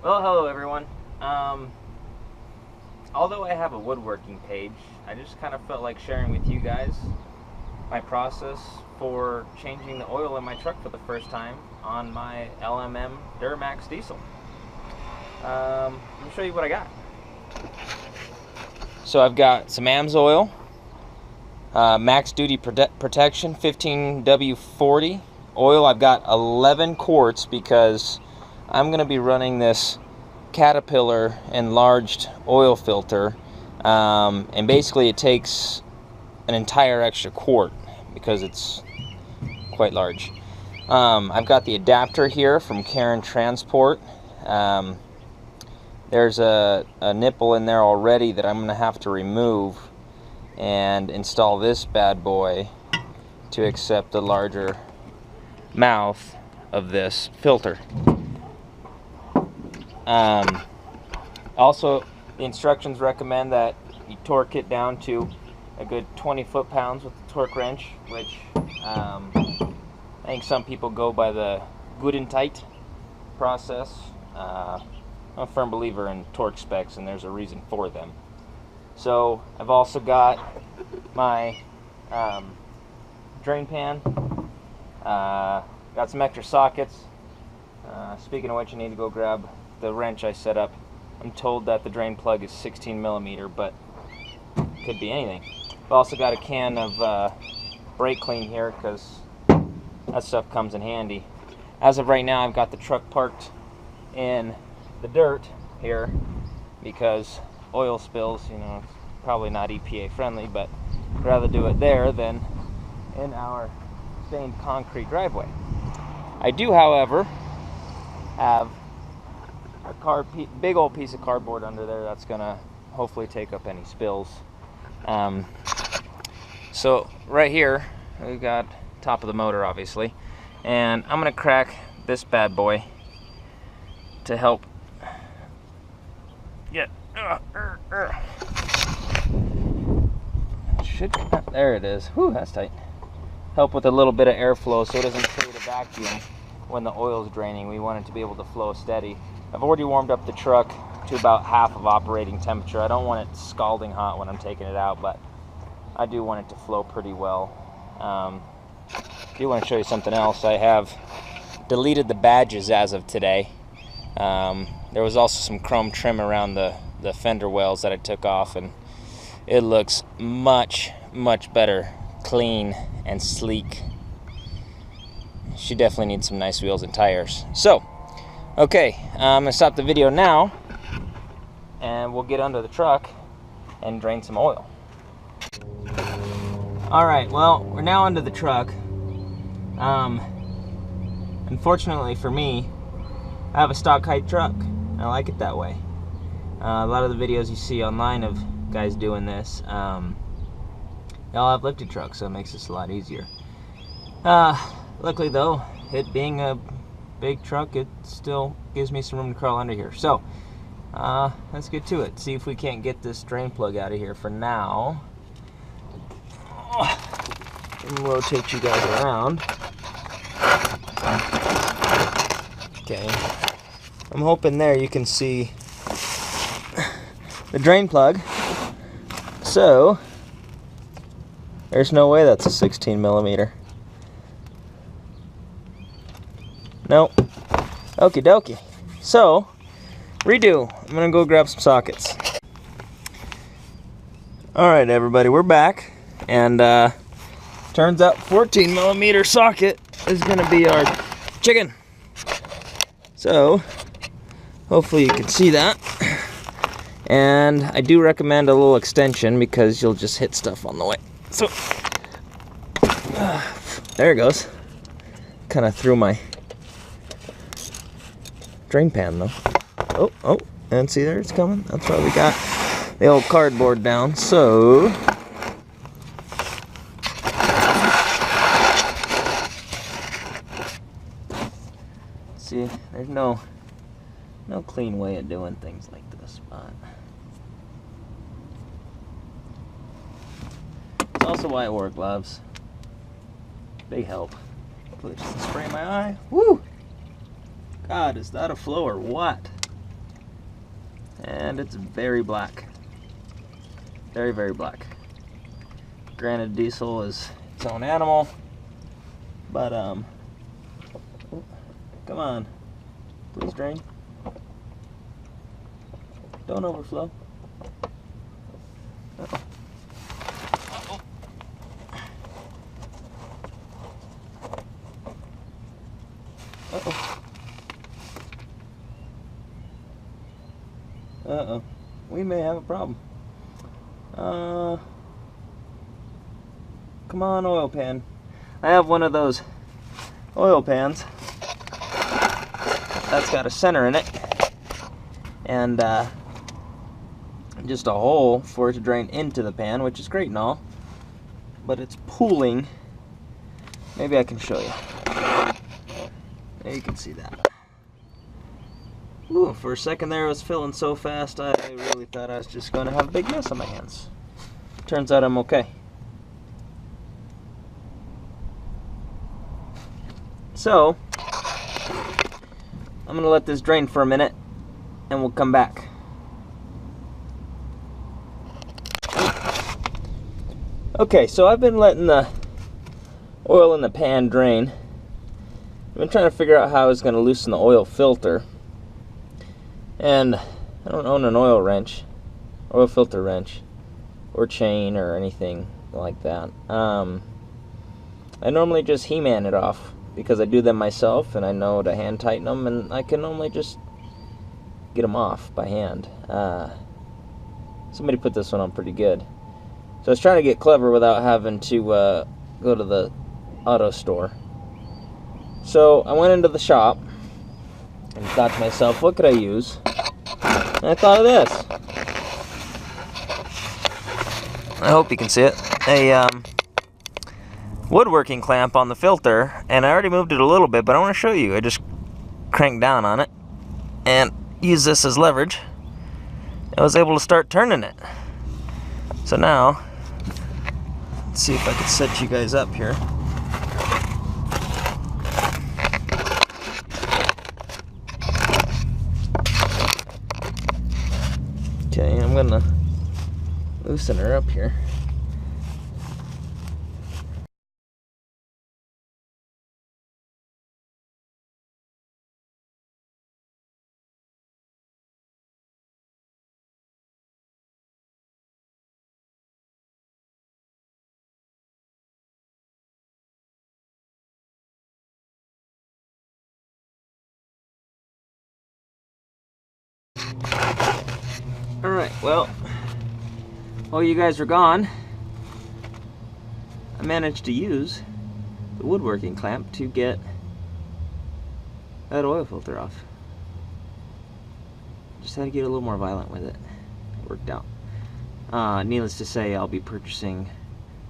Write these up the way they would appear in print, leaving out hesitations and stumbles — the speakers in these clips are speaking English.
Well, hello everyone. Although I have a woodworking page, I just kind of felt like sharing with you guys my process for changing the oil in my truck for the first time on my LMM Duramax diesel. Let me show you what I got. So I've got some AMSOIL, max duty protection, 15W40 oil. I've got 11 quarts because I'm going to be running this Caterpillar enlarged oil filter, and basically it takes an entire extra quart because it's quite large. I've got the adapter here from Karents Transport. There's a nipple in there already that I'm going to have to remove and install this bad boy to accept the larger mouth of this filter. Also, the instructions recommend that you torque it down to a good 20 foot-pounds with the torque wrench, which I think some people go by the good and tight process. I'm a firm believer in torque specs, and there's a reason for them. So I've also got my drain pan, got some extra sockets. Speaking of which, I need to go grab the wrench I set up. I'm told that the drain plug is 16 millimeter, but could be anything. I've also got a can of brake clean here because that stuff comes in handy. As of right now, I've got the truck parked in the dirt here because oil spills, you know, it's probably not EPA friendly, but I'd rather do it there than in our stained concrete driveway. I do, however, have a big old piece of cardboard under there that's gonna hopefully take up any spills. So right here we got top of the motor, obviously, and I'm gonna crack this bad boy to help get there it is. Whew, that's tight. Help with a little bit of airflow so it doesn't create a vacuum when the oil's draining. We want it to be able to flow steady. I've already warmed up the truck to about half of operating temperature. I don't want it scalding hot when I'm taking it out, but I do want it to flow pretty well. I do want to show you something else. I have deleted the badges as of today. There was also some chrome trim around the fender wells that I took off, and it looks much better, clean and sleek. She definitely needs some nice wheels and tires. So, okay, I'm going to stop the video now, and we'll get under the truck and drain some oil. Alright, well, we're now under the truck. Unfortunately for me, I have a stock height truck. I like it that way. A lot of the videos you see online of guys doing this, they all have lifted trucks, so it makes this a lot easier. Luckily though, it being a big truck, it still gives me some room to crawl under here. So, let's get to it. See if we can't get this drain plug out of here for now. And rotate you guys around. Okay. I'm hoping there you can see the drain plug. So, there's no way that's a 16 millimeter. Nope. Okie dokie. So, redo. I'm gonna go grab some sockets. Alright everybody, we're back. And turns out 14 millimeter socket is gonna be our chicken. So, hopefully you can see that. And I do recommend a little extension because you'll just hit stuff on the way. So, there it goes. Kind of threw my drain pan though. Oh, and see there, it's coming. That's why we got the old cardboard down. So, see, there's no clean way of doing things like this, but it's also why I wore gloves. Big help. Hopefully it doesn't spray my eye. Woo! God, is that a flow or what? and it's very black. Very, very black. Granted, diesel is its own animal, but come on, please drain. Don't overflow. Uh-oh. Uh-oh. Uh-oh. We may have a problem. Come on, oil pan. I have one of those oil pans that's got a center in it and just a hole for it to drain into the pan, which is great and all, but it's pooling. Maybe I can show you. There you can see that. Ooh, for a second there it was filling so fast I really thought I was just going to have a big mess on my hands. Turns out I'm okay. So, I'm going to let this drain for a minute and we'll come back. Okay, so I've been letting the oil in the pan drain. I've been trying to figure out how I was going to loosen the oil filter. And I don't own an oil filter wrench, or chain, or anything like that. I normally just He-Man it off, because I do them myself, and I know to hand tighten them, and I can normally just get them off by hand. Somebody put this one on pretty good. So I was trying to get clever without having to go to the auto store. So I went into the shop and thought to myself, what could I use? And I thought of this. I hope you can see it. A woodworking clamp on the filter, and I already moved it a little bit, but I want to show you. I just cranked down on it and used this as leverage. I was able to start turning it. So now, let's see if I can set you guys up here. Okay, I'm gonna loosen her up here. Alright, well, while you guys are gone, I managed to use the woodworking clamp to get that oil filter off. Just had to get a little more violent with it. It worked out. Needless to say, I'll be purchasing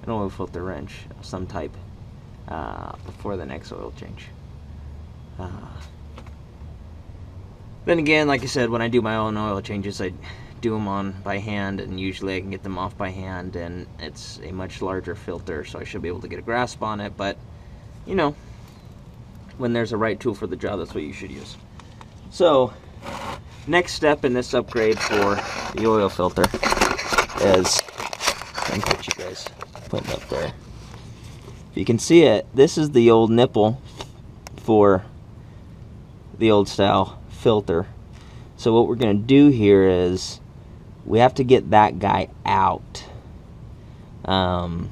an oil filter wrench of some type before the next oil change. Then again, like I said, when I do my own oil changes, I do them on by hand, and usually I can get them off by hand, and it's a much larger filter, so I should be able to get a grasp on it. But you know, when there's a right tool for the job, that's what you should use. So next step in this upgrade for the oil filter is, let me put you guys pointing up there. If you can see it, this is the old nipple for the old style filter. So what we're going to do here is we have to get that guy out. The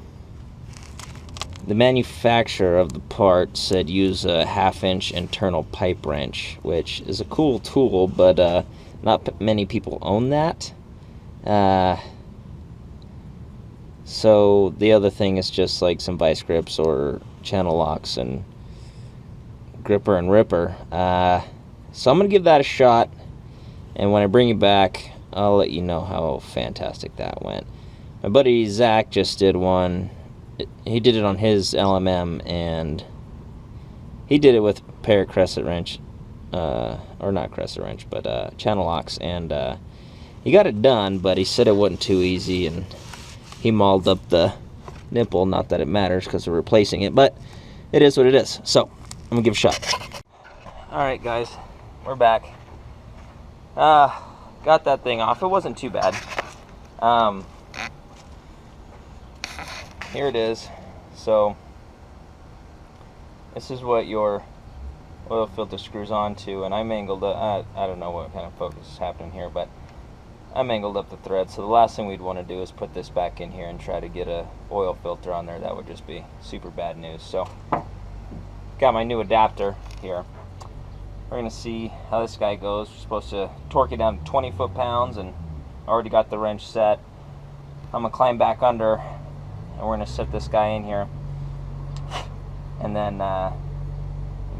manufacturer of the part said use a 1/2-inch internal pipe wrench, which is a cool tool, but not many people own that. So the other thing is just like some vice grips or channel locks and gripper and ripper. So I'm going to give that a shot, and when I bring you back, I'll let you know how fantastic that went. My buddy Zach just did one. He did it on his LMM, and he did it with a pair of crescent wrench, or not crescent wrench, but channel locks, and he got it done, but he said it wasn't too easy, and he mauled up the nipple. Not that it matters because we're replacing it, but it is what it is. So I'm gonna give it a shot. Alright guys, we're back. got that thing off. It wasn't too bad. Here it is. So this is what your oil filter screws onto, and I mangled it. I don't know what kind of focus is happening here, but I mangled up the thread. So the last thing we'd want to do is put this back in here and try to get a oil filter on there. That would just be super bad news. So got my new adapter here. We're gonna see how this guy goes. We're supposed to torque it down to 20 foot-pounds, and already got the wrench set. I'm gonna climb back under, and we're gonna set this guy in here, and then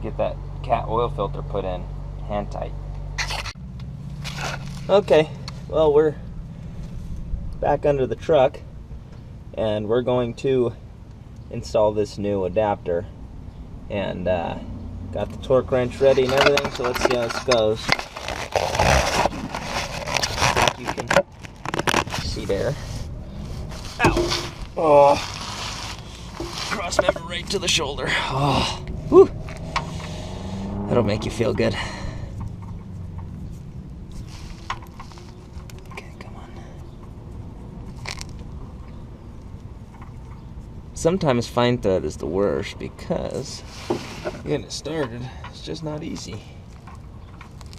get that cat oil filter put in hand tight. Okay, well, we're back under the truck, and we're going to install this new adapter, and got the torque wrench ready and everything, so let's see how this goes. I think you can see there. Ow! Oh! Cross member right to the shoulder. Oh! Whew! That'll make you feel good. Okay, come on. Sometimes fine thread is the worst because getting it started, it's just not easy.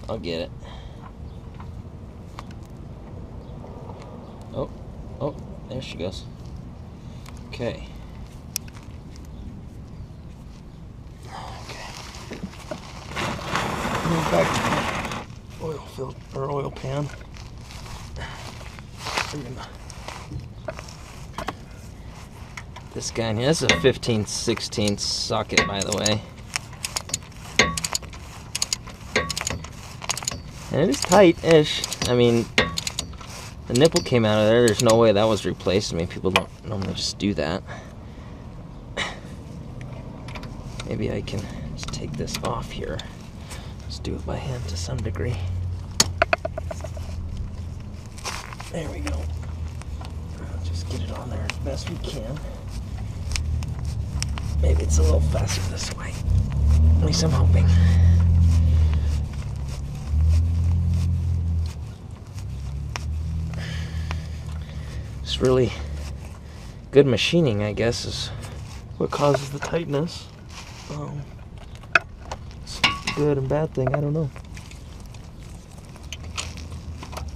I'll get it. Oh, there she goes. Okay. Back to the oil filter or oil pan. This guy in here, this is a 15/16 socket, by the way. And it is tight-ish. I mean, the nipple came out of there. There's no way that was replaced. I mean, people don't normally just do that. Maybe I can just take this off here. Just do it by hand to some degree. There we go. I'll just get it on there as best we can. Maybe it's a little faster this way. At least I'm hoping. It's really good machining, I guess, is what causes the tightness. It's a good and bad thing, I don't know.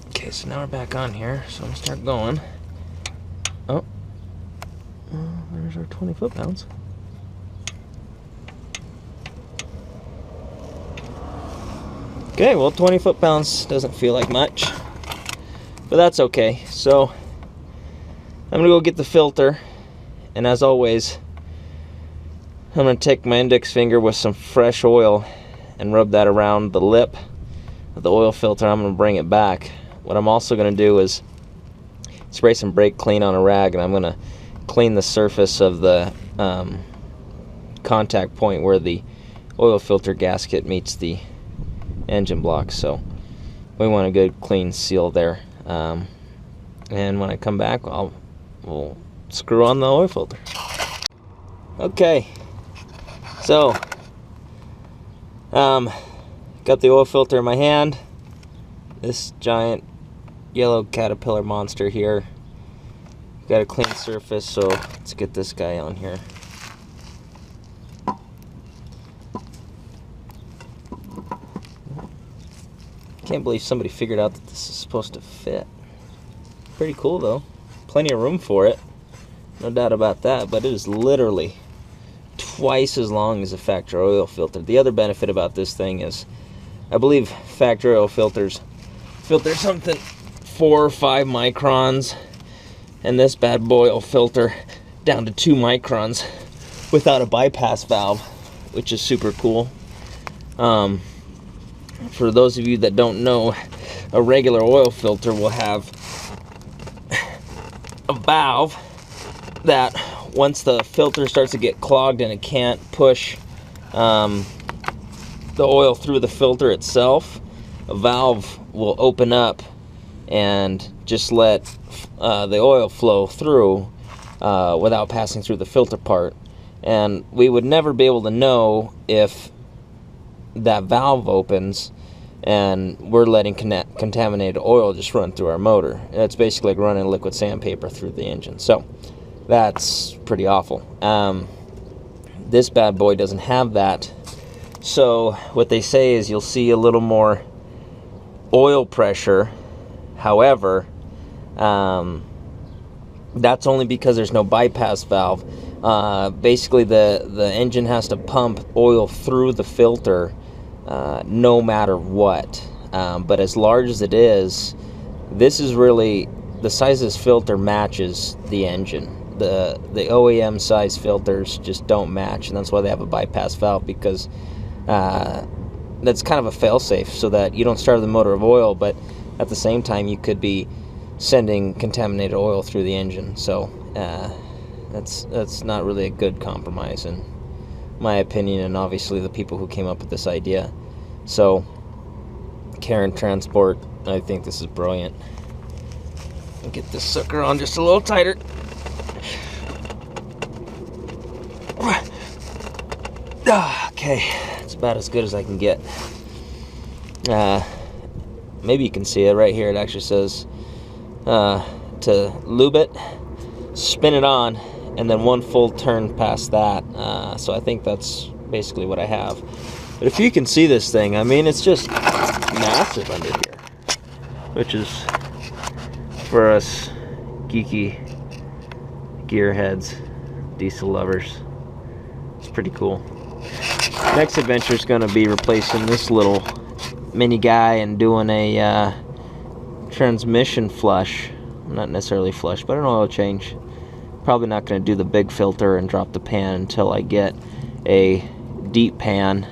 Okay, so now we're back on here, so I'm gonna start going. Oh, there's our 20 foot-pounds. Okay, well, 20 foot-pounds doesn't feel like much, but that's okay. So I'm gonna go get the filter, and as always, I'm gonna take my index finger with some fresh oil and rub that around the lip of the oil filter. I'm gonna bring it back. What I'm also gonna do is spray some brake clean on a rag, and I'm gonna clean the surface of the contact point where the oil filter gasket meets the engine block. So we want a good clean seal there. And when I come back, we'll screw on the oil filter. Okay, so got the oil filter in my hand. This giant yellow caterpillar monster here. Got a clean surface, so let's get this guy on here. Can't believe somebody figured out that this is supposed to fit. Pretty cool though. Plenty of room for it. No doubt about that, but it is literally twice as long as a factory oil filter. The other benefit about this thing is, I believe factory oil filters filter something 4 or 5 microns, and this bad boy will filter down to 2 microns without a bypass valve, which is super cool. For those of you that don't know, a regular oil filter will have a valve that once the filter starts to get clogged and it can't push the oil through the filter itself, a valve will open up and just let the oil flow through without passing through the filter part. And we would never be able to know if that valve opens and we're letting contaminated oil just run through our motor. It's basically like running liquid sandpaper through the engine. So that's pretty awful. This bad boy doesn't have that. So what they say is you'll see a little more oil pressure. However, that's only because there's no bypass valve. Basically, the engine has to pump oil through the filter no matter what. But as large as it is, this is really, the size of this filter matches the engine. The OEM size filters just don't match, and that's why they have a bypass valve, because that's kind of a fail-safe, so that you don't starve the motor of oil, but at the same time you could be sending contaminated oil through the engine. So that's not really a good compromise in my opinion, and obviously the people who came up with this idea. So Karent Transport, I think this is brilliant. I'll get this sucker on just a little tighter. Okay, it's about as good as I can get. Maybe you can see it right here. It actually says to lube it, spin it on, and then one full turn past that. So I think that's basically what I have. But if you can see this thing, I mean, it's just massive under here, which is, for us geeky gearheads, diesel lovers, it's pretty cool. Next adventure is going to be replacing this little mini guy and doing a transmission flush. Not necessarily flush, but an oil change. Probably not going to do the big filter and drop the pan until I get a deep pan,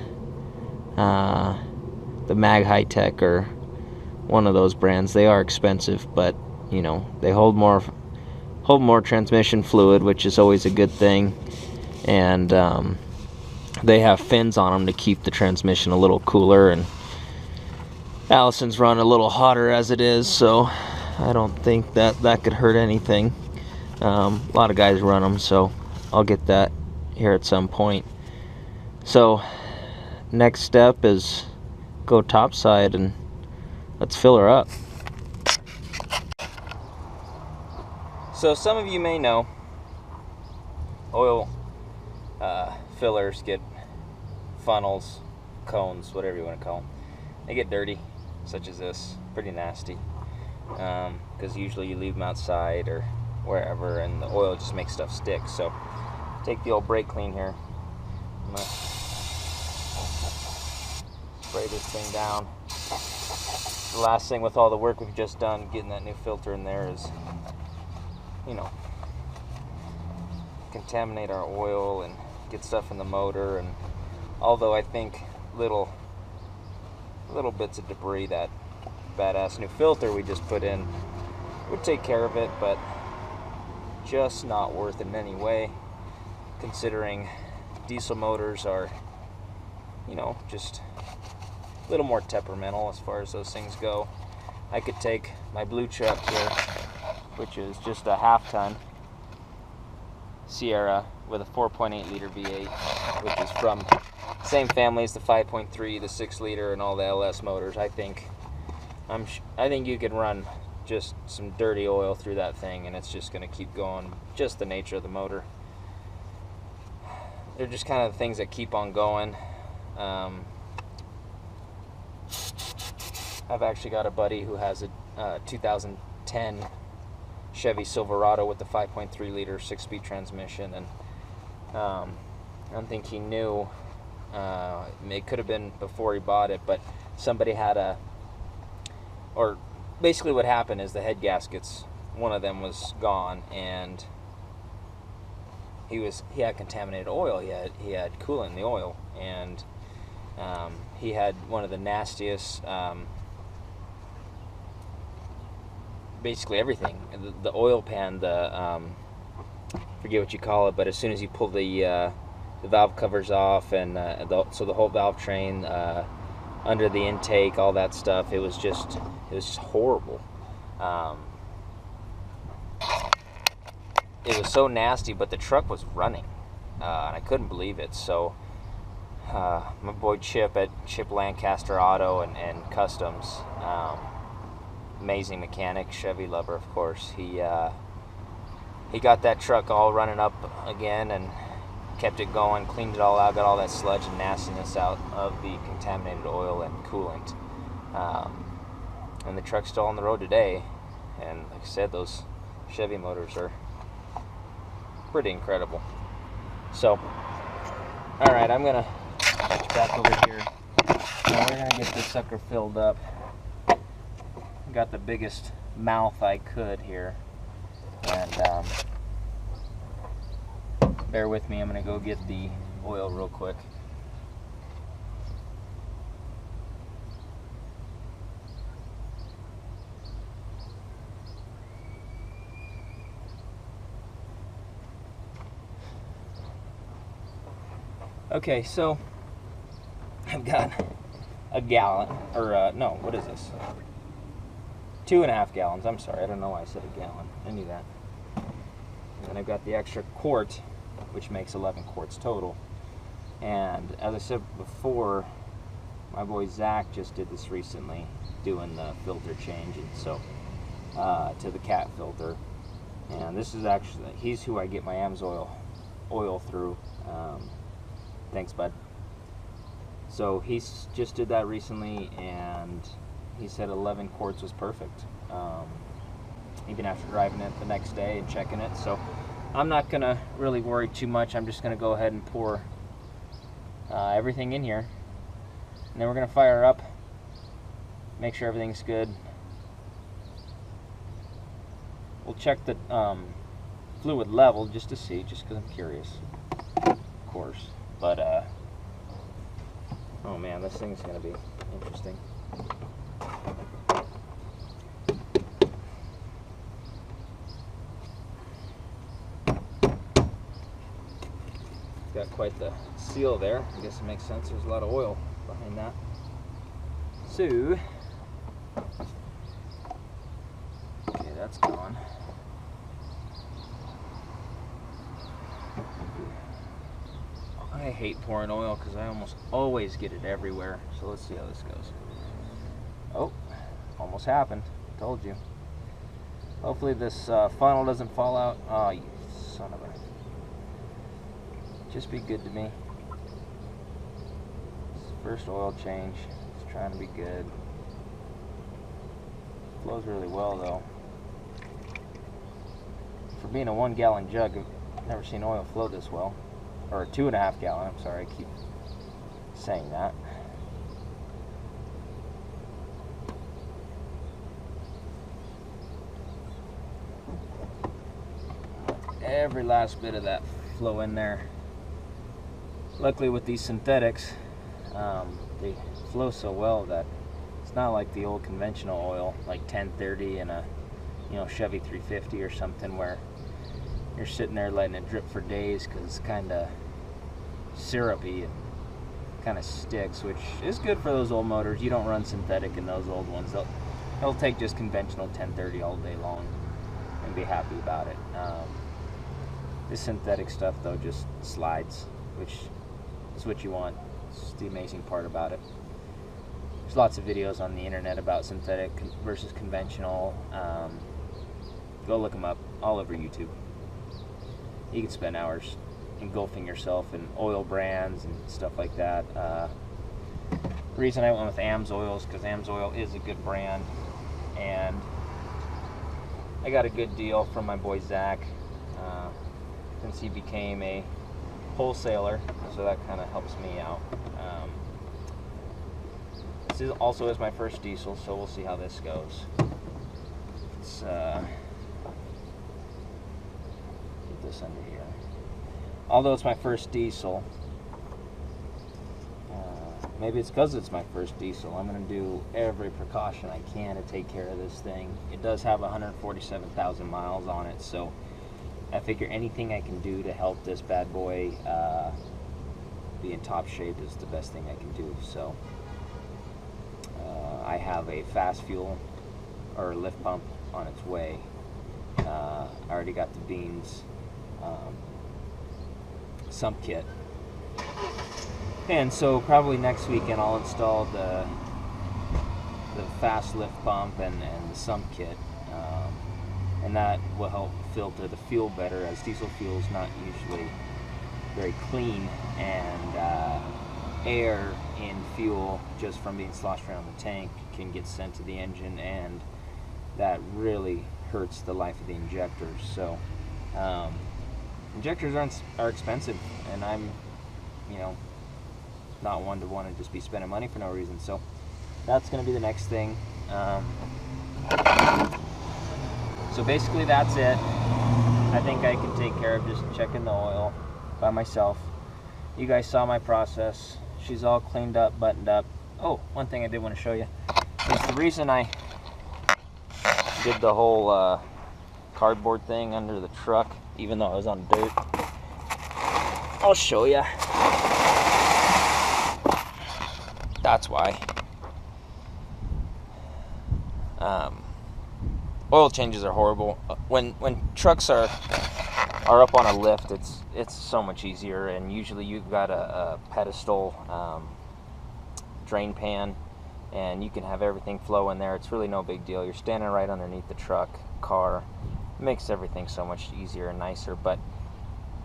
the Mag High Tech or one of those brands. They are expensive, but you know, they hold more transmission fluid, which is always a good thing. And they have fins on them to keep the transmission a little cooler, and Allison's run a little hotter as it is, so I don't think that could hurt anything. A lot of guys run them, so I'll get that here at some point. So next step is go topside and let's fill her up. So some of you may know oil fillers get funnels, cones, whatever you want to call them. They get dirty, such as this, pretty nasty, because usually you leave them outside or wherever, and the oil just makes stuff stick. So take the old brake clean here. I'm gonna spray this thing down. The last thing with all the work we've just done getting that new filter in there is, you know, contaminate our oil and get stuff in the motor. And although I think little bits of debris, that badass new filter we just put in would take care of it, but just not worth it in any way, considering diesel motors are, you know, just a little more temperamental as far as those things go. I could take my blue truck here, which is just a half-ton Sierra with a 4.8 liter V8, which is from same family as the 5.3, the 6 liter, and all the LS motors. I think you could run just some dirty oil through that thing and it's just going to keep going. Just the nature of the motor. They're just kind of the things that keep on going. I've actually got a buddy who has a 2010 Chevy Silverado with the 5.3 liter 6-speed transmission, and I don't think he knew, it could have been before he bought it, but somebody had or basically what happened is the head gaskets, one of them was gone, and he had contaminated oil. He had coolant in the oil, and he had one of the nastiest, basically everything, the oil pan, forget what you call it, but as soon as you pull the valve covers off, and so the whole valve train under the intake, all that stuff, it was just horrible. It was so nasty, but the truck was running, and I couldn't believe it. So my boy Chip at Chip Lancaster Auto and Customs. Amazing mechanic, Chevy lover, of course. He got that truck all running up again and kept it going, cleaned it all out, got all that sludge and nastiness out of the contaminated oil and coolant. And the truck's still on the road today. And like I said, those Chevy motors are pretty incredible. So, all right, I'm gonna switch back over here. Now we're gonna get this sucker filled up. Got the biggest mouth I could here, and bear with me. I'm gonna go get the oil real quick. Okay, so I've got a gallon, or no, what is this? 2.5 gallons. I'm sorry, I don't know why I said a gallon. I knew that. And then I've got the extra quart, which makes 11 quarts total. And as I said before, my boy Zach just did this recently, doing the filter change, and so to the cat filter. And this is actually, he's who I get my oil through. Thanks, bud. So he's just did that recently, and he said 11 quarts was perfect, even after driving it the next day and checking it. So I'm not gonna really worry too much. I'm just gonna go ahead and pour everything in here, and then we're gonna fire up, make sure everything's good. We'll check the fluid level just to see, just because I'm curious, of course. But oh man, this thing's gonna be interesting. Got quite the seal there. I guess it makes sense. There's a lot of oil behind that. So, okay, that's gone. I hate pouring oil because I almost always get it everywhere. So let's see how this goes. Oh, almost happened. Told you. Hopefully this funnel doesn't fall out. Oh, you son of a... Just be good to me. First oil change. Just trying to be good. Flows really well though. For being a 1 gallon jug, I've never seen oil flow this well. Or a 2.5 gallon, I'm sorry, I keep saying that. Every last bit of that flow in there. Luckily with these synthetics, they flow so well that it's not like the old conventional oil, like 1030 and a Chevy 350 or something, where you're sitting there letting it drip for days because it's kind of syrupy and kind of sticks, which is good for those old motors. You don't run synthetic in those old ones. They'll take just conventional 1030 all day long and be happy about it. This synthetic stuff though just slides, which is what you want. It's the amazing part about it. There's lots of videos on the internet about synthetic versus conventional. Go look them up all over YouTube. You can spend hours engulfing yourself in oil brands and stuff like that. The reason I went with AMSOIL is because AMSOIL is a good brand, and I got a good deal from my boy Zach since he became a wholesaler, so that kind of helps me out. This also is my first diesel, so we'll see how this goes. Let's get this under here. Although it's my first diesel, maybe it's because it's my first diesel, I'm going to do every precaution I can to take care of this thing. It does have 147,000 miles on it, so I figure anything I can do to help this bad boy be in top shape is the best thing I can do. So I have a fast fuel or lift pump on its way. I already got the beans sump kit. And so probably next weekend I'll install the fast lift pump and the sump kit, and that will help filter the fuel better, as diesel fuel is not usually very clean, and air in fuel just from being sloshed around the tank can get sent to the engine, and that really hurts the life of the injectors. So injectors are expensive, and I'm, you know, not one to want to just be spending money for no reason. So that's going to be the next thing. So basically that's it. I think I can take care of just checking the oil by myself. You guys saw my process. She's all cleaned up, buttoned up. Oh, one thing I did want to show you is the reason I did the whole cardboard thing under the truck, even though I was on dirt. I'll show you. That's why. Oil changes are horrible. When trucks are up on a lift, it's so much easier, and usually you've got a pedestal drain pan, and you can have everything flow in there. It's really no big deal. You're standing right underneath the car. It makes everything so much easier and nicer, but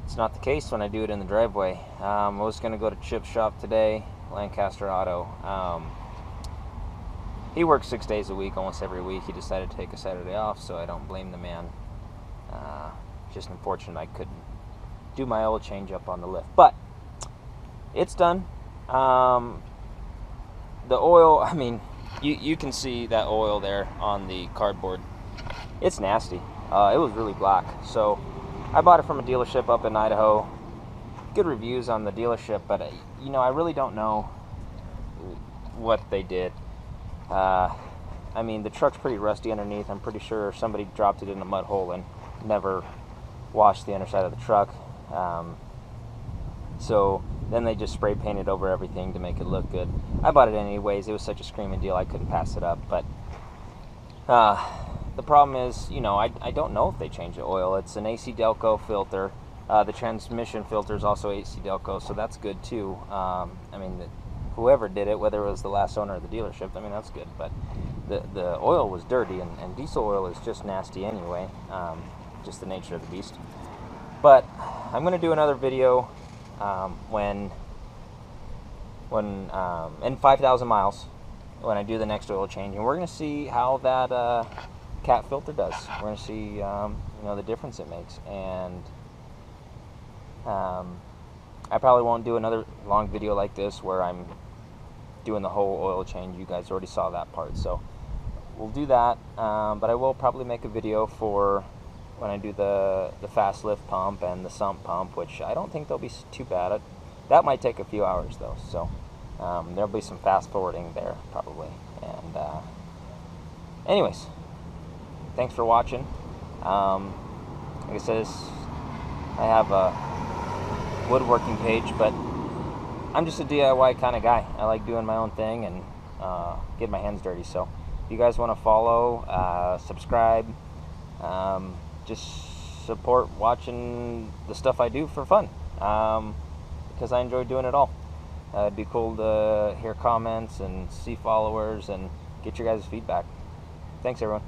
it's not the case when I do it in the driveway. I was going to go to Chip's shop today, Lancaster Auto. He works 6 days a week, almost every week. He decided to take a Saturday off, so I don't blame the man. Just unfortunate I couldn't do my oil change up on the lift, but it's done. The oil, I mean, you can see that oil there on the cardboard. It's nasty. It was really black. So I bought it from a dealership up in Idaho. Good reviews on the dealership, but you know, I really don't know what they did. I mean, the truck's pretty rusty underneath. I'm pretty sure somebody dropped it in a mud hole and never washed the underside of the truck. So then they just spray painted over everything to make it look good. I bought it anyways. It was such a screaming deal, I couldn't pass it up. But the problem is, you know, I don't know if they changed the oil. It's an AC Delco filter. The transmission filter is also AC Delco, so that's good too. I mean, whoever did it, whether it was the last owner of the dealership, I mean, that's good. But the oil was dirty, and diesel oil is just nasty anyway, just the nature of the beast. But I'm going to do another video when in 5,000 miles, when I do the next oil change, and we're going to see how that cat filter does. We're going to see you know, the difference it makes. And I probably won't do another long video like this where I'm doing the whole oil change. You guys already saw that part, so we'll do that. But I will probably make a video for when I do the fast lift pump and the sump pump, which I don't think they'll be too bad. That might take a few hours though, so there'll be some fast forwarding there probably. And anyways, thanks for watching. Like I said, I have a woodworking page, but I'm just a DIY kind of guy. I like doing my own thing and get my hands dirty. So if you guys want to follow, subscribe, just support watching the stuff I do for fun, because I enjoy doing it all. It'd be cool to hear comments and see followers and get your guys' feedback. Thanks, everyone.